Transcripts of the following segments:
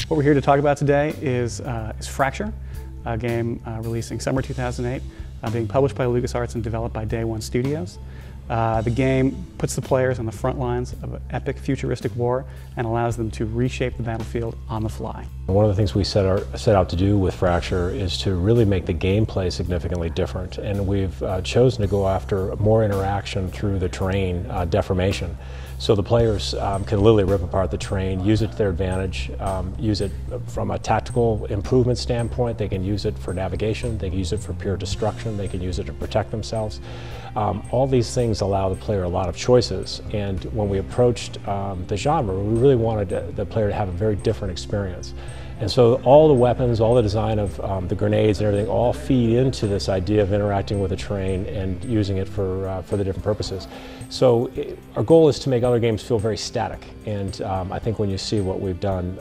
What we're here to talk about today is Fracture, a game releasing summer 2008, being published by LucasArts and developed by Day One Studios. The game puts the players on the front lines of an epic futuristic war and allows them to reshape the battlefield on the fly. One of the things we set out to do with Fracture is to really make the gameplay significantly different, and we've chosen to go after more interaction through the terrain deformation. So the players can literally rip apart the terrain, use it to their advantage, use it from a tactical improvement standpoint. They can use it for navigation, they can use it for pure destruction, they can use it to protect themselves. All these things allow the player a lot of choices, and when we approached the genre, we really wanted the player to have a very different experience. And so all the weapons, all the design of the grenades and everything all feed into this idea of interacting with the terrain and using it for the different purposes. So our goal is to make other games feel very static, and I think when you see what we've done,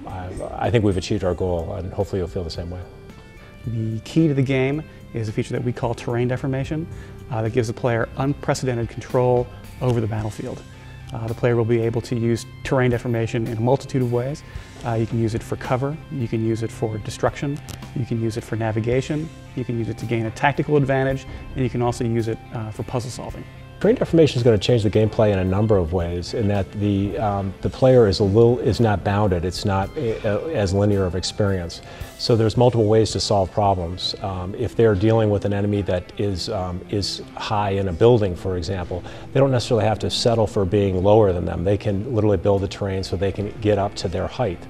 I think we've achieved our goal, and hopefully you'll feel the same way. The key to the game is a feature that we call terrain deformation that gives the player unprecedented control over the battlefield. The player will be able to use terrain deformation in a multitude of ways. You can use it for cover, you can use it for destruction, you can use it for navigation, you can use it to gain a tactical advantage, and you can also use it for puzzle solving. Terrain deformation is going to change the gameplay in a number of ways, in that the player is not bounded, it's not as linear of experience. So there's multiple ways to solve problems. If they're dealing with an enemy that is high in a building, for example, they don't necessarily have to settle for being lower than them. They can literally build the terrain so they can get up to their height.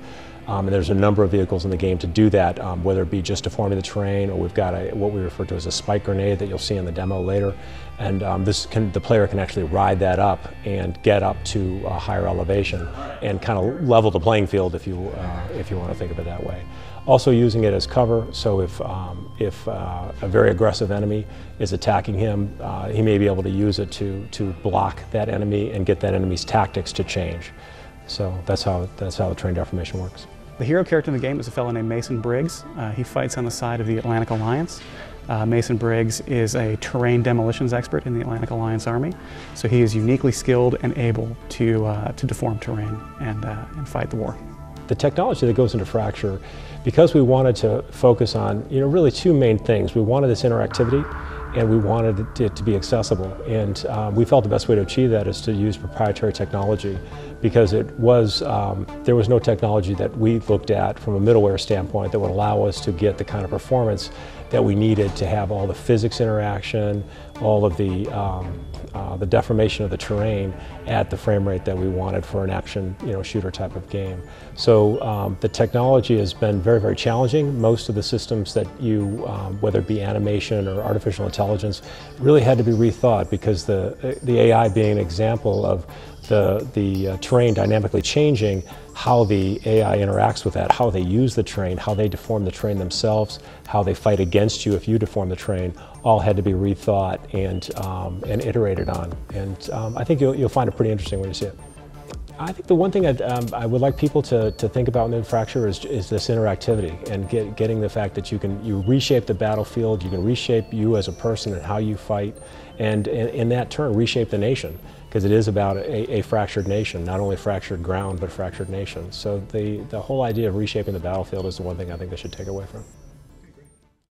And there's a number of vehicles in the game to do that, whether it be just deforming the terrain, or we've got what we refer to as a spike grenade that you'll see in the demo later. And the player can actually ride that up and get up to a higher elevation and kind of level the playing field, if you want to think of it that way. Also using it as cover, so if a very aggressive enemy is attacking him, he may be able to use it to block that enemy and get that enemy's tactics to change. So that's how the terrain deformation works. The hero character in the game is a fellow named Mason Briggs. He fights on the side of the Atlantic Alliance. Mason Briggs is a terrain demolitions expert in the Atlantic Alliance Army, so he is uniquely skilled and able to deform terrain and fight the war. The technology that goes into Fracture, because we wanted to focus on really two main things. We wanted this interactivity, and we wanted it to be accessible. And we felt the best way to achieve that is to use proprietary technology, because there was no technology that we looked at from a middleware standpoint that would allow us to get the kind of performance that we needed to have all the physics interaction, all of the deformation of the terrain at the frame rate that we wanted for an action shooter type of game. So the technology has been very, very challenging. Most of the systems that whether it be animation or artificial intelligence, really had to be rethought, because the AI being an example of the terrain dynamically changing, how the AI interacts with that, how they use the terrain, how they deform the terrain themselves, how they fight against you if you deform the terrain, all had to be rethought and iterated on. And I think you'll find it pretty interesting when you see it. I think the one thing I would like people to think about in Fracture is this interactivity, and getting the fact that you reshape the battlefield, you can reshape you as a person and how you fight, and in that turn reshape the nation, because it is about a fractured nation, not only fractured ground but fractured nation. So the whole idea of reshaping the battlefield is the one thing I think they should take away from.